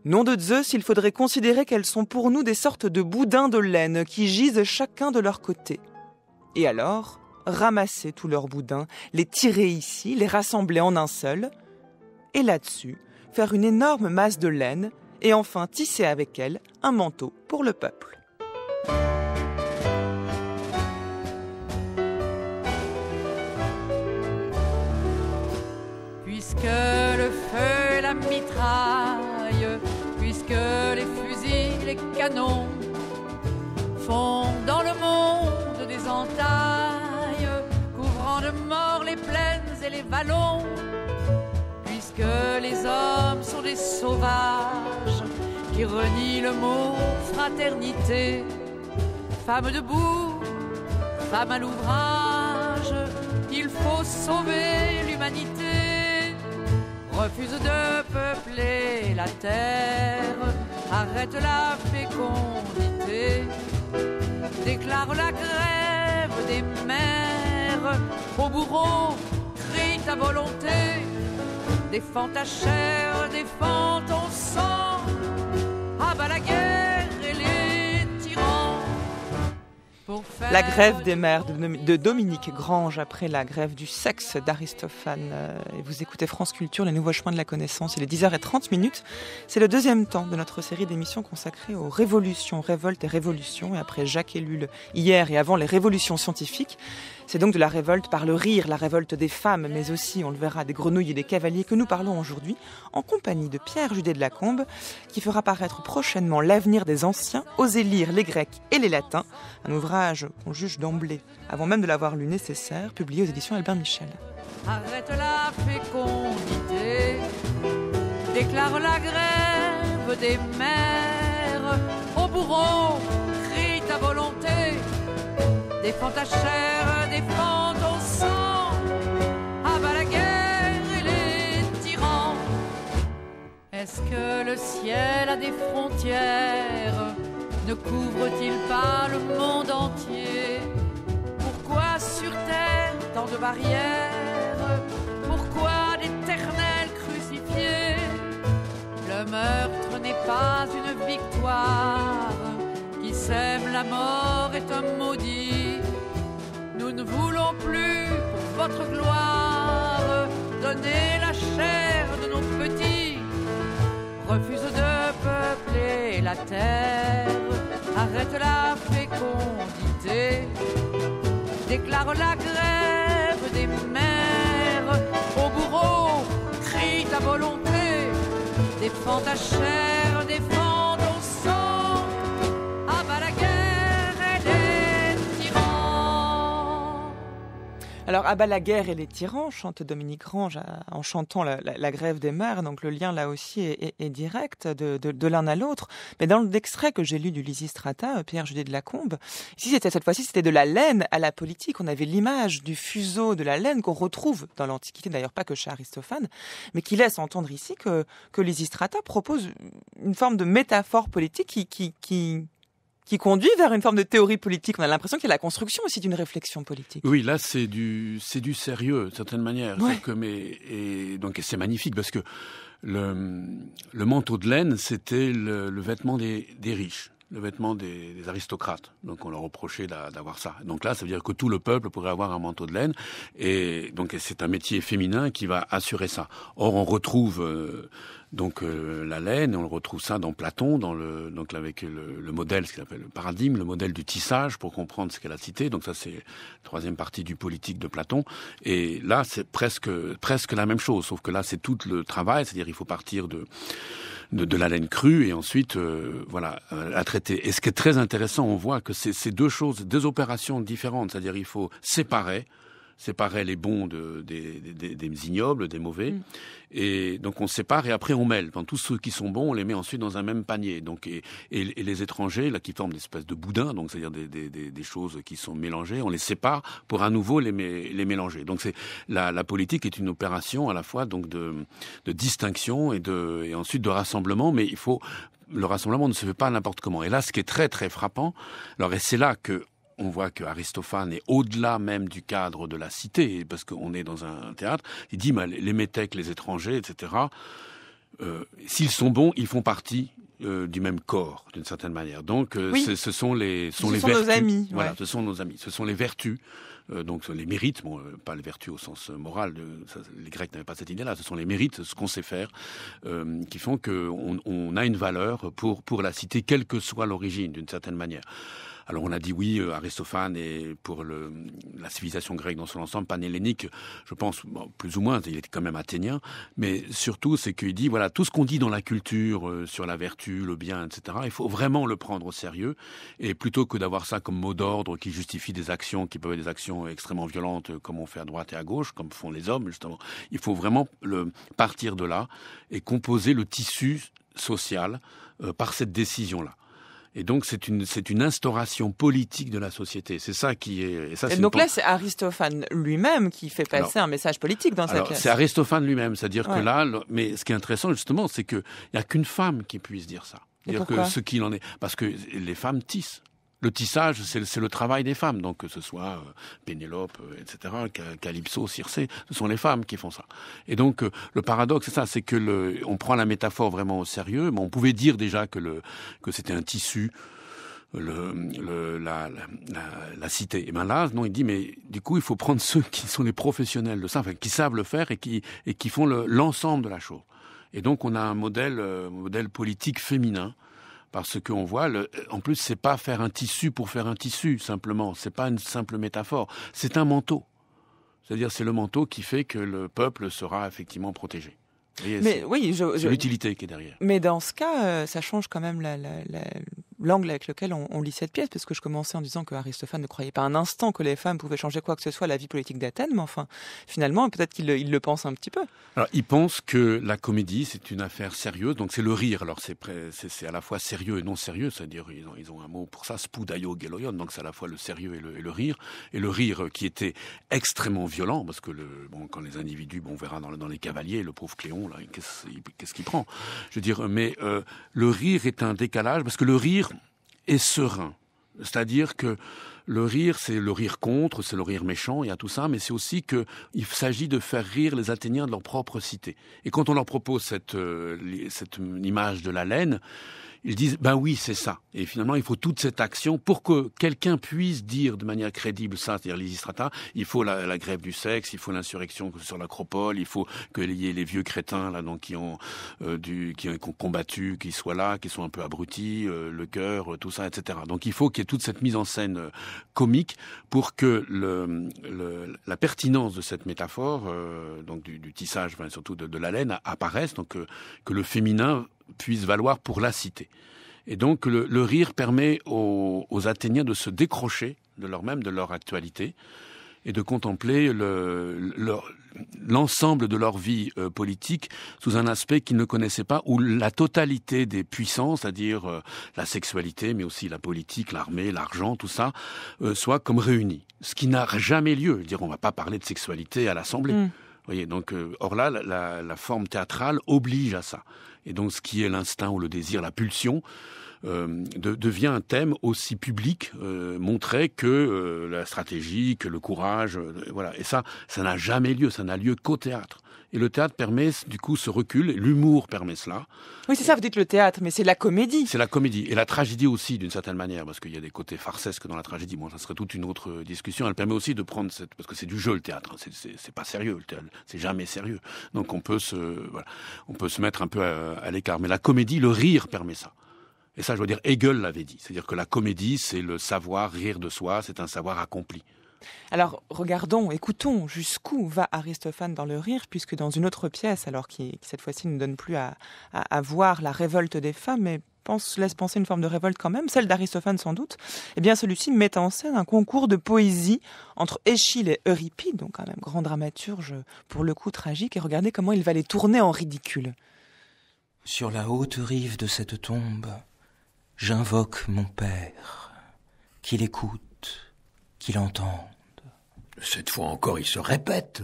nom de Zeus, il faudrait considérer qu'elles sont pour nous des sortes de boudins de laine qui gisent chacun de leur côté. Et alors, ramasser tous leurs boudins, les tirer ici, les rassembler en un seul, et là-dessus, faire une énorme masse de laine, et enfin tisser avec elle un manteau pour le peuple. Puisque le feu et la mitraille, puisque les fusils, les canons font dans le monde des entailles, couvrant de mort les plaines et les vallons, puisque les hommes sont des sauvages qui renient le mot fraternité, femmes debout, femmes à l'ouvrage, il faut sauver l'humanité. Refuse de peupler la terre, arrête la fécondité, déclare la grève des mères, au bourreau, crie ta volonté, défends ta chair, défends ton sang, abat la guerre et les tyrans. La grève des mères de Dominique Grange après la grève du sexe d'Aristophane. Et vous écoutez France Culture, les nouveaux chemins de la connaissance. Il est 10h30. C'est le deuxième temps de notre série d'émissions consacrée aux révolutions, révoltes et révolutions. Et après Jacques Ellul hier et avant les révolutions scientifiques, c'est donc de la révolte par le rire, la révolte des femmes, mais aussi, on le verra, des grenouilles et des cavaliers que nous parlons aujourd'hui, en compagnie de Pierre Judet de Lacombe, qui fera paraître prochainement L'avenir des anciens, Oser lire les Grecs et les Latins, un ouvrage qu'on juge d'emblée, avant même de l'avoir lu nécessaire, publié aux éditions Albin Michel. Arrête la fécondité, déclare la grève des mères, au bourreau, crie ta volonté, défends ta chair, défends ton sang, abat la guerre et les tyrans. Est-ce que le ciel a des frontières? Ne couvre-t-il pas le monde entier? Pourquoi sur terre tant de barrières? Pourquoi d'éternels crucifiés? Le meurtre n'est pas une victoire, qui sème la mort est un maudit. Nous ne voulons plus, pour votre gloire, donner la chair de nos petits. Refuse de peupler la terre, arrête la fécondité, déclare la grève des mères, au bourreau, crie ta volonté, défends ta chair, défends ton sang, abat la guerre et les tyrans. Alors, abat la guerre et les tyrans, chante Dominique Grange en chantant la grève des mères, donc le lien là aussi est direct de l'un à l'autre. Mais dans l'extrait que j'ai lu du Lysistrata, Pierre Judet de Lacombe, ici cette fois-ci c'était de la laine à la politique. On avait l'image du fuseau de la laine qu'on retrouve dans l'Antiquité, d'ailleurs pas que chez Aristophane, mais qui laisse entendre ici que Lysistrata propose une forme de métaphore politique qui conduit vers une forme de théorie politique. On a l'impression qu'il y a la construction aussi d'une réflexion politique. Oui, là c'est du sérieux, d'une certaine manière. Ouais. Donc c'est magnifique parce que le manteau de laine, c'était le vêtement des riches, le vêtement des aristocrates. Donc on leur reprochait d'avoir ça. Donc là, ça veut dire que tout le peuple pourrait avoir un manteau de laine. Et donc c'est un métier féminin qui va assurer ça. Or on retrouve la laine, on le retrouve ça dans Platon, avec le modèle, ce qu'il appelle le paradigme, le modèle du tissage pour comprendre ce qu'est la cité. Donc ça c'est la troisième partie du Politique de Platon. Et là c'est presque la même chose, sauf que là c'est tout le travail, c'est-à-dire il faut partir de la laine crue et ensuite la traiter. Et ce qui est très intéressant, on voit que c'est deux opérations différentes, c'est-à-dire il faut séparer les bons des ignobles, des mauvais. Et donc on sépare et après on mêle. Tous ceux qui sont bons, on les met ensuite dans un même panier. Donc et les étrangers là qui forment des espèces de boudins, donc c'est-à-dire des choses qui sont mélangées, on les sépare pour à nouveau les mélanger. Donc c'est la politique est une opération à la fois donc de distinction et ensuite de rassemblement, mais le rassemblement ne se fait pas n'importe comment. Et là, ce qui est très très frappant, et c'est là que on voit que Aristophane est au-delà même du cadre de la cité, parce qu'on est dans un théâtre. Il dit, les métèques, les étrangers, etc., s'ils sont bons, ils font partie du même corps, d'une certaine manière. Donc, ce sont les vertus. Nos amis. Voilà, ce sont nos amis. Ce sont les vertus. Donc les mérites, pas les vertus au sens moral, les Grecs n'avaient pas cette idée-là, ce sont les mérites, ce qu'on sait faire, qui font qu'on a une valeur pour la cité, quelle que soit l'origine, d'une certaine manière. Alors on a dit oui, Aristophane est pour la civilisation grecque dans son ensemble, panhellénique, je pense, plus ou moins, il était quand même athénien, mais surtout c'est qu'il dit, voilà, tout ce qu'on dit dans la culture sur la vertu, le bien, etc., il faut vraiment le prendre au sérieux, et plutôt que d'avoir ça comme mot d'ordre qui justifie des actions qui peuvent être des actions extrêmement violentes, comme on fait à droite et à gauche, comme font les hommes, justement, il faut vraiment partir de là et composer le tissu social par cette décision-là. Et donc c'est une instauration politique de la société. C'est ça qui est. Et donc là, c'est Aristophane lui-même qui fait passer un message politique dans sa pièce. C'est Aristophane lui-même, c'est-à-dire que là, mais ce qui est intéressant justement, c'est qu'il n'y a qu'une femme qui puisse dire ça. C'est-à-dire que ce qu'il en est, parce que les femmes tissent. Le tissage, c'est le travail des femmes. Donc, que ce soit Pénélope, etc., Calypso, Circé, ce sont les femmes qui font ça. Et donc, le paradoxe, c'est ça, c'est que on prend la métaphore vraiment au sérieux, mais on pouvait dire déjà que c'était un tissu, la cité. Et ben là, non, il dit, mais du coup, il faut prendre ceux qui sont les professionnels de ça, enfin, qui savent le faire et qui font l'ensemble de la chose. Et donc, on a un modèle politique féminin. Parce qu'on voit, en plus, c'est pas faire un tissu pour faire un tissu, simplement. C'est pas une simple métaphore. C'est un manteau. C'est-à-dire, c'est le manteau qui fait que le peuple sera effectivement protégé. Voyez, c'est l'utilité qui est derrière. Mais dans ce cas, ça change quand même l'angle avec lequel on lit cette pièce, parce que je commençais en disant que Aristophane ne croyait pas un instant que les femmes pouvaient changer quoi que ce soit à la vie politique d'Athènes, mais enfin, finalement, peut-être qu'il le pense un petit peu. Alors, il pense que la comédie, c'est une affaire sérieuse, donc c'est le rire. Alors, c'est à la fois sérieux et non sérieux, c'est-à-dire, ils ont un mot pour ça, spoudaio geloion, donc c'est à la fois le sérieux et le rire. Et le rire qui était extrêmement violent, parce que quand les individus, on verra dans les cavaliers, le pauvre Cléon, là, qu'est-ce qu'il prend? Je veux dire, mais le rire est un décalage, parce que le rire est serein. C'est-à-dire que le rire, c'est le rire contre, c'est le rire méchant, il y a tout ça, mais c'est aussi qu'il s'agit de faire rire les Athéniens de leur propre cité. Et quand on leur propose cette image de la laine, ils disent, ben oui, c'est ça. Et finalement, il faut toute cette action pour que quelqu'un puisse dire de manière crédible ça, c'est-à-dire Lysistrata, il faut la grève du sexe, il faut l'insurrection sur l'Acropole, il faut qu'il y ait les vieux crétins là, donc qui ont combattu, qui soient là, qui sont un peu abrutis, le cœur, tout ça, etc. Donc il faut qu'il y ait toute cette mise en scène comique pour que la pertinence de cette métaphore, donc du tissage, enfin, surtout de la laine, apparaisse, donc que le féminin puisse valoir pour la cité. Et donc le rire permet aux Athéniens de se décrocher de leur actualité et de contempler l'ensemble de leur vie politique sous un aspect qu'ils ne connaissaient pas, où la totalité des puissances, c'est-à-dire la sexualité, mais aussi la politique, l'armée, l'argent, tout ça, soit comme réunis. Ce qui n'a jamais lieu. Je veux dire, on ne va pas parler de sexualité à l'Assemblée. Vous voyez, donc, or là, la forme théâtrale oblige à ça. Et donc, ce qui est l'instinct ou le désir, la pulsion, devient un thème aussi public, montré que la stratégie, que le courage, voilà. Et ça n'a jamais lieu, ça n'a lieu qu'au théâtre. Et le théâtre permet, du coup, ce recul, l'humour permet cela. Oui, c'est ça, vous dites le théâtre, mais c'est la comédie. C'est la comédie. Et la tragédie aussi, d'une certaine manière, parce qu'il y a des côtés farcesques dans la tragédie. Bon, ça serait toute une autre discussion. Elle permet aussi de prendre parce que c'est du jeu, le théâtre. C'est pas sérieux, le théâtre. C'est jamais sérieux. Donc on peut se mettre un peu à l'écart. Mais la comédie, le rire permet ça. Et ça, je veux dire, Hegel l'avait dit. C'est-à-dire que la comédie, c'est le savoir rire de soi, c'est un savoir accompli. Alors, regardons, écoutons jusqu'où va Aristophane dans le rire, puisque dans une autre pièce, alors qui cette fois-ci ne donne plus à voir la révolte des femmes, mais laisse penser une forme de révolte quand même, celle d'Aristophane sans doute, eh bien celui-ci met en scène un concours de poésie entre Échille et Euripide, donc quand même grand dramaturge pour le coup tragique, et regardez comment il va les tourner en ridicule. Sur la haute rive de cette tombe, j'invoque mon père, qu'il écoute, qu'il entende. Cette fois encore, il se répète.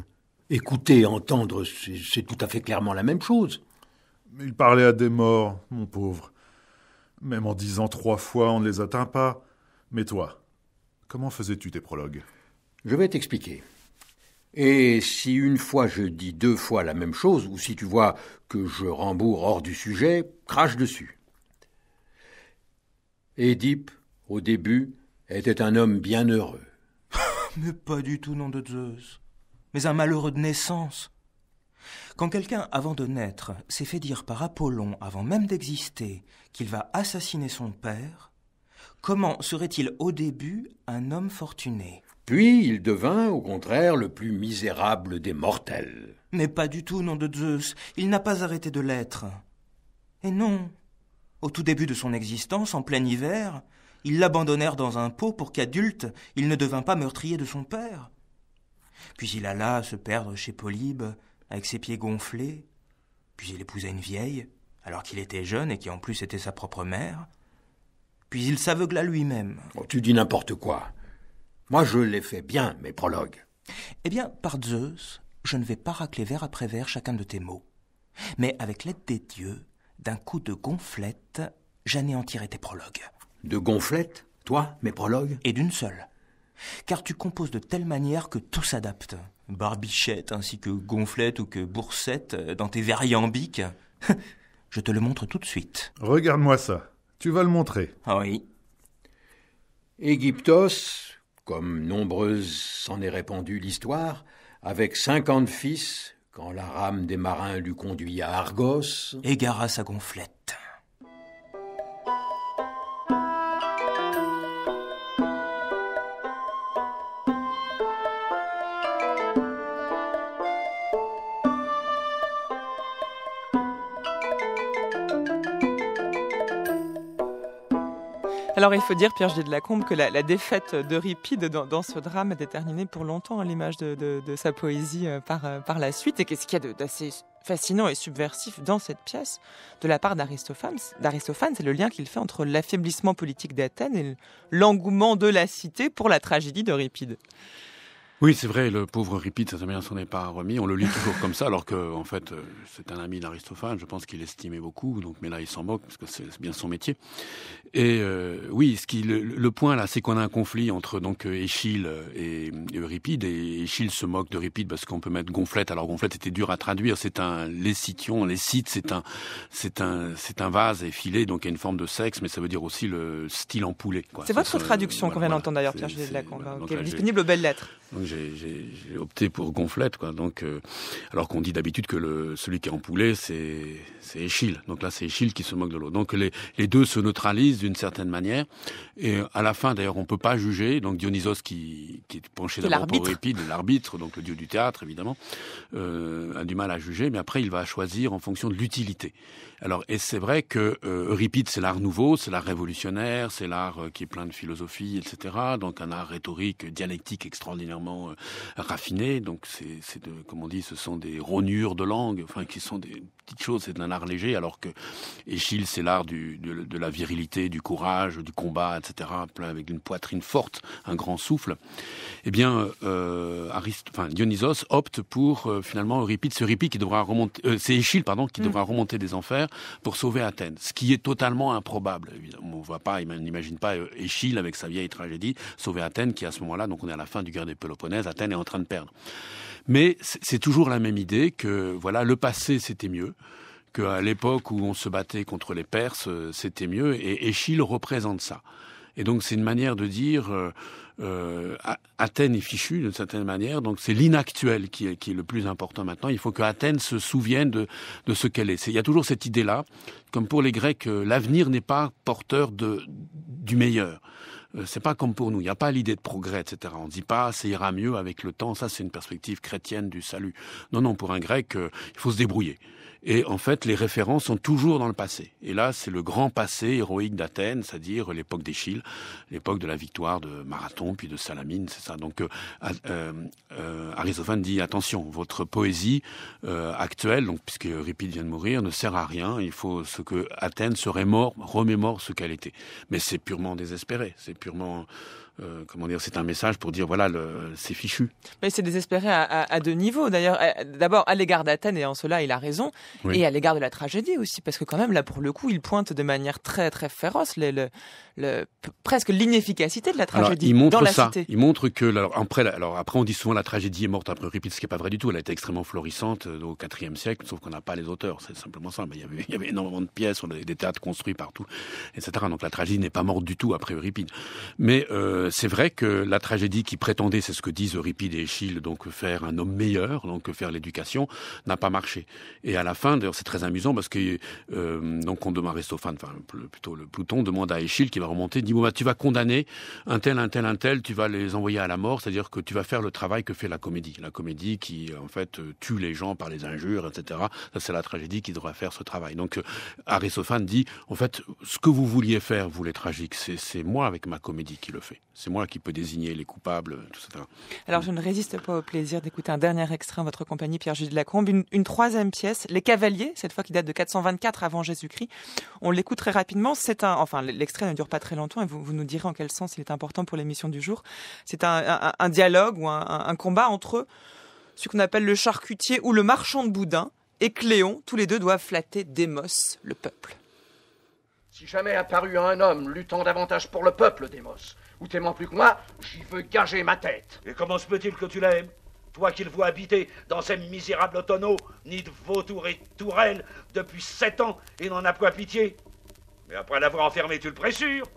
Écouter et entendre, c'est tout à fait clairement la même chose. Mais il parlait à des morts, mon pauvre. Même en disant 3 fois, on ne les atteint pas. Mais toi, comment faisais-tu tes prologues ? Je vais t'expliquer. Et si une fois je dis 2 fois la même chose, ou si tu vois que je rembourre hors du sujet, crache dessus. Édipe, au début, était un homme bien heureux. Mais pas du tout, nom de Zeus. Mais un malheureux de naissance. Quand quelqu'un, avant de naître, s'est fait dire par Apollon, avant même d'exister, qu'il va assassiner son père, comment serait-il au début un homme fortuné ? Puis il devint, au contraire, le plus misérable des mortels. Mais pas du tout, nom de Zeus. Il n'a pas arrêté de l'être. Et non. Au tout début de son existence, en plein hiver, ils l'abandonnèrent dans un pot pour qu'adulte, il ne devint pas meurtrier de son père. Puis il alla se perdre chez Polybe, avec ses pieds gonflés. Puis il épousa une vieille, alors qu'il était jeune et qui en plus était sa propre mère. Puis il s'aveugla lui-même. Oh, tu dis n'importe quoi. Moi, je l'ai fait bien, mes prologues. Eh bien, par Zeus, je ne vais pas racler vers après vers chacun de tes mots. Mais avec l'aide des dieux, d'un coup de gonflette, j'anéantirai tes prologues. De gonflette, toi, mes prologues ? Et d'une seule. Car tu composes de telle manière que tout s'adapte. Barbichette ainsi que gonflette ou que boursette dans tes vers iambiques. Je te le montre tout de suite. Regarde-moi ça. Tu vas le montrer. Ah oui. Égyptos, comme nombreuse s'en est répandue l'histoire, avec 50 fils, quand la rame des marins l'eut conduit à Argos, égara sa gonflette. Alors il faut dire, Pierre-Gilles de Lacombe, que la défaite d'Euripide dans ce drame a déterminé pour longtemps à l'image de sa poésie par la suite. Et qu'est-ce qu'il y a d'assez fascinant et subversif dans cette pièce de la part d'Aristophane, c'est le lien qu'il fait entre l'affaiblissement politique d'Athènes et l'engouement de la cité pour la tragédie d'Euripide. Oui, c'est vrai, le pauvre Euripide, ça ne s'en est pas remis. On le lit toujours comme ça, alors que, en fait, c'est un ami d'Aristophane. Je pense qu'il l'estimait beaucoup. Donc, mais là, il s'en moque parce que c'est bien son métier. Et oui, le point là, c'est qu'on a un conflit entre donc Échille et Euripide. Et Échille se moque d'Euripide parce qu'on peut mettre gonflette. Alors, gonflette était dur à traduire. C'est un lécition, lécite. C'est un vase effilé, donc il y a une forme de sexe, mais ça veut dire aussi le style en poulet, quoi. C'est votre traduction qu'on vient d'entendre d'ailleurs, Pierre-Gilles de Lacombe, qui est disponible aux Belles Lettres. Donc j'ai opté pour gonflette, quoi. Donc alors qu'on dit d'habitude que celui qui est en poulet c'est Échille. Donc là c'est Échille qui se moque de l'autre. Donc les deux se neutralisent d'une certaine manière. Et à la fin d'ailleurs on peut pas juger. Donc Dionysos qui est penché d'abord pour Euripide, l'arbitre, donc le dieu du théâtre évidemment, a du mal à juger. Mais après il va choisir en fonction de l'utilité. Alors et c'est vrai que Euripide c'est l'art nouveau, c'est l'art révolutionnaire, c'est l'art qui est plein de philosophie, etc. Donc un art rhétorique, dialectique extraordinairement raffiné. Donc comme on dit, ce sont des rognures de langue, enfin qui sont des petites choses. C'est un art léger, alors que Échille c'est l'art de la virilité, du courage, du combat, etc. Plein avec une poitrine forte, un grand souffle. Eh bien, Dionysos opte pour finalement Euripide. C'est Euripide qui devra remonter, c'est Échille qui devra remonter des enfers pour sauver Athènes, ce qui est totalement improbable. Évidemment, on n'imagine pas Échille avec sa vieille tragédie sauver Athènes, qui à ce moment-là, donc on est à la fin du guerre des Péloponnèse, Athènes est en train de perdre. Mais c'est toujours la même idée que voilà, le passé c'était mieux, qu'à l'époque où on se battait contre les Perses c'était mieux, et Échille représente ça. Et donc c'est une manière de dire Athènes est fichue d'une certaine manière, donc c'est l'inactuel qui est le plus important maintenant. Il faut que Athènes se souvienne de ce qu'elle est. Il y a toujours cette idée-là, comme pour les Grecs, l'avenir n'est pas porteur du meilleur. C'est pas comme pour nous, il n'y a pas l'idée de progrès, etc. On ne dit pas ça ira mieux avec le temps, ça c'est une perspective chrétienne du salut. Non, pour un Grec, il faut se débrouiller. Et en fait, les références sont toujours dans le passé. Et là, c'est le grand passé héroïque d'Athènes, c'est-à-dire l'époque d'Échille, l'époque de la victoire de Marathon, puis de Salamine, c'est ça. Donc, Aristophane dit, attention, votre poésie actuelle, donc puisque Euripide vient de mourir, ne sert à rien. Il faut que Athènes remémore ce qu'elle était. Mais c'est purement désespéré, c'est purement c'est un message pour dire voilà, c'est fichu. Mais c'est désespéré à deux niveaux. D'ailleurs, d'abord à l'égard d'Athènes, et en cela il a raison, Oui. et à l'égard de la tragédie aussi, parce que quand même là pour le coup il pointe de manière très très féroce presque l'inefficacité de la tragédie il montre dans la ça. cité. Il montre que après on dit souvent la tragédie est morte après Euripide, ce qui n'est pas vrai du tout. Elle a été extrêmement florissante au IVe siècle, sauf qu'on n'a pas les auteurs. C'est simplement ça. Mais il y avait énormément de pièces, on avait des théâtres construits partout, etc. Donc la tragédie n'est pas morte du tout après Euripide. Mais c'est vrai que la tragédie qui prétendait, c'est ce que disent Euripide et Échille, donc faire un homme meilleur, donc faire l'éducation, n'a pas marché. Et à la fin, d'ailleurs, c'est très amusant parce que donc on demande Aristophane, enfin plutôt le Pluton demande à Échille qui va remonter, dit tu vas condamner un tel, tu vas les envoyer à la mort, c'est-à-dire que tu vas faire le travail que fait la comédie qui en fait tue les gens par les injures, etc. Ça c'est la tragédie qui devra faire ce travail. Donc Aristophane dit en fait ce que vous vouliez faire, vous les tragiques, c'est moi avec ma comédie qui le fait. C'est moi qui peux désigner les coupables, tout ça. Alors je ne résiste pas au plaisir d'écouter un dernier extrait en votre compagnie, Pierre-Gilles de Lacombe, une troisième pièce, Les Cavaliers, cette fois qui date de 424 avant Jésus-Christ. On l'écoute très rapidement. L'extrait ne dure pas très longtemps et vous nous direz en quel sens il est important pour l'émission du jour. C'est un dialogue ou un combat entre ce qu'on appelle le charcutier ou le marchand de boudin et Cléon. Tous les deux doivent flatter Démos, le peuple. Si jamais apparut un homme luttant davantage pour le peuple, Démos, ou t'aimant plus que moi, j'y veux gager ma tête. Et comment se peut-il que tu l'aimes? Toi qui le vois habiter dans ces misérables tonneaux, ni de vautours et tourelles, depuis 7 ans, et n'en a point pitié. Mais après l'avoir enfermé, tu le pressures.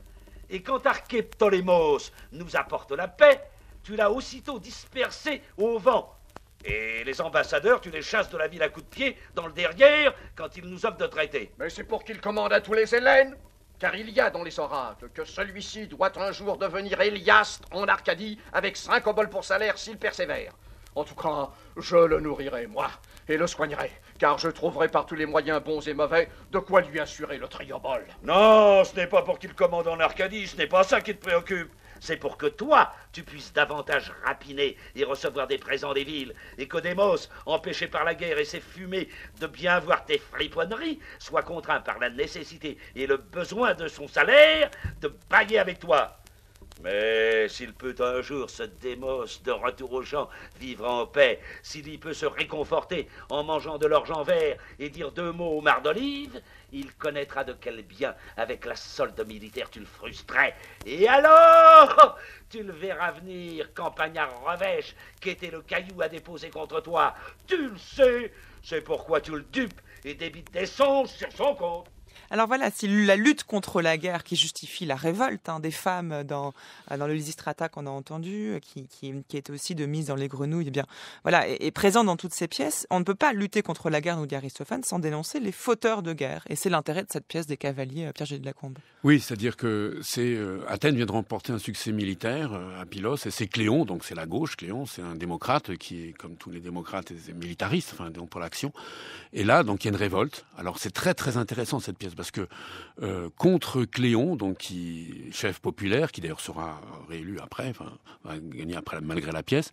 Et quand Archéptolémos nous apporte la paix, tu l'as aussitôt dispersé au vent. Et les ambassadeurs, tu les chasses de la ville à coups de pied, dans le derrière, quand ils nous offrent de traiter. Mais c'est pour qu'il commande à tous les Hellènes. Car il y a dans les oracles que celui-ci doit un jour devenir Héliaste en Arcadie avec 5 oboles pour salaire s'il persévère. En tout cas, je le nourrirai, moi, et le soignerai, car je trouverai par tous les moyens bons et mauvais de quoi lui assurer le triobole. Non, ce n'est pas pour qu'il commande en Arcadie, ce n'est pas ça qui te préoccupe. C'est pour que toi, tu puisses davantage rapiner et recevoir des présents des villes, et que Démos, empêché par la guerre et ses fumées de bien voir tes friponneries, soit contraint par la nécessité et le besoin de son salaire de bailler avec toi. Mais s'il peut un jour, ce Démos, de retour aux champs, vivre en paix, s'il y peut se réconforter en mangeant de l'orge en verre et dire 2 mots au mar d'olive, il connaîtra de quel bien, avec la solde militaire, tu le frustrais. Et alors, tu le verras venir, campagnard revêche, qu'était le caillou à déposer contre toi. Tu le sais, c'est pourquoi tu le dupes et débites des songes sur son compte. Alors voilà, c'est la lutte contre la guerre qui justifie la révolte des femmes dans le Lysistrata qu'on a entendu, qui est aussi de mise dans les grenouilles, eh bien voilà, est présent dans toutes ces pièces. On ne peut pas lutter contre la guerre, nous dit Aristophane, sans dénoncer les fauteurs de guerre. Et c'est l'intérêt de cette pièce des Cavaliers, Pierre-Gilles de Lacombe. Oui, c'est-à-dire que Athènes vient de remporter un succès militaire à Pylos, et c'est Cléon, donc c'est la gauche. Cléon, c'est un démocrate qui est, comme tous les démocrates, militariste, enfin donc pour l'action. Et là, donc il y a une révolte. Alors c'est très très intéressant cette pièce parce que contre Cléon, donc chef populaire, qui d'ailleurs sera réélu après, enfin va gagner après malgré la pièce,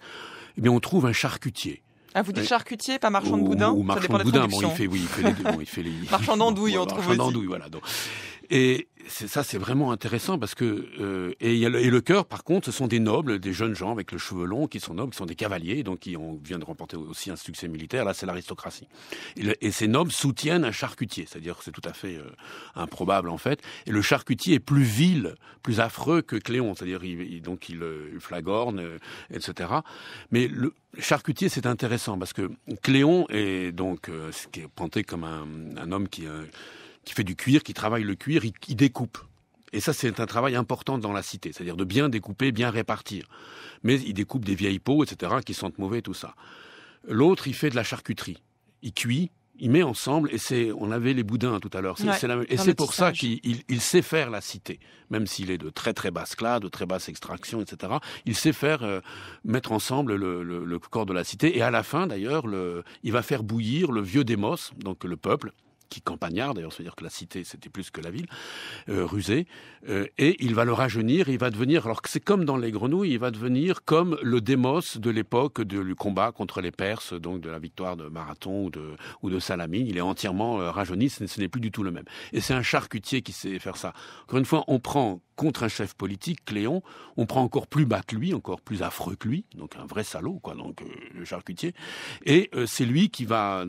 eh bien on trouve un charcutier. Ah, vous dites charcutier, pas marchand de boudin? Ou marchand de boudin, il fait les deux. Il fait les marchand d'andouille, on trouve aussi. Marchand d'andouille, voilà. Donc. Et c'est vraiment intéressant parce que et le chœur, par contre, ce sont des nobles, des jeunes gens avec le cheveu long qui sont nobles, qui sont des cavaliers, donc qui viennent de remporter aussi un succès militaire. Là, c'est l'aristocratie. Et ces nobles soutiennent un charcutier, c'est-à-dire que c'est tout à fait improbable en fait. Et le charcutier est plus vil, plus affreux que Cléon, c'est-à-dire il flagorne, etc. Mais le charcutier, c'est intéressant parce que Cléon est donc qui est penté comme un homme qui fait du cuir, qui travaille le cuir, il découpe. Et ça, c'est un travail important dans la cité, c'est-à-dire de bien découper, bien répartir. Mais il découpe des vieilles peaux, etc., qui sentent mauvais, tout ça. L'autre, il fait de la charcuterie. Il cuit, il met ensemble, et on avait les boudins tout à l'heure. C'est pour ça qu'il sait faire la cité, même s'il est de très très basse classe, de très basse extraction, etc. Il sait faire mettre ensemble le corps de la cité. Et à la fin, d'ailleurs, il va faire bouillir le vieux Démos, donc le peuple, qui campagnard, d'ailleurs, c'est-à-dire que la cité, c'était plus que la ville, rusée, et il va le rajeunir, il va devenir, alors que c'est comme dans les grenouilles, il va devenir comme le Démos de l'époque du combat contre les Perses, donc de la victoire de Marathon ou de Salamine. Il est entièrement rajeuni, ce n'est plus du tout le même. Et c'est un charcutier qui sait faire ça. Encore une fois, on prend contre un chef politique, Cléon, on prend encore plus bas que lui, encore plus affreux que lui, donc un vrai salaud, quoi, donc le charcutier. Et c'est lui qui va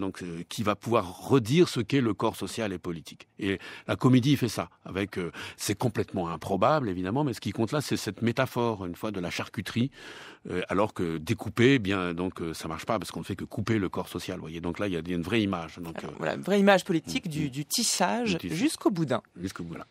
pouvoir redire ce qu'est le corps social et politique. Et la comédie fait ça. Avec, c'est complètement improbable, évidemment, mais ce qui compte là, c'est cette métaphore, une fois, de la charcuterie, alors que découper, bien, donc ça marche pas parce qu'on ne fait que couper le corps social. Vous voyez, donc là, il y a une vraie image. Donc, voilà, une vraie image politique du tissage jusqu'au boudin. Jusqu'au bout, là.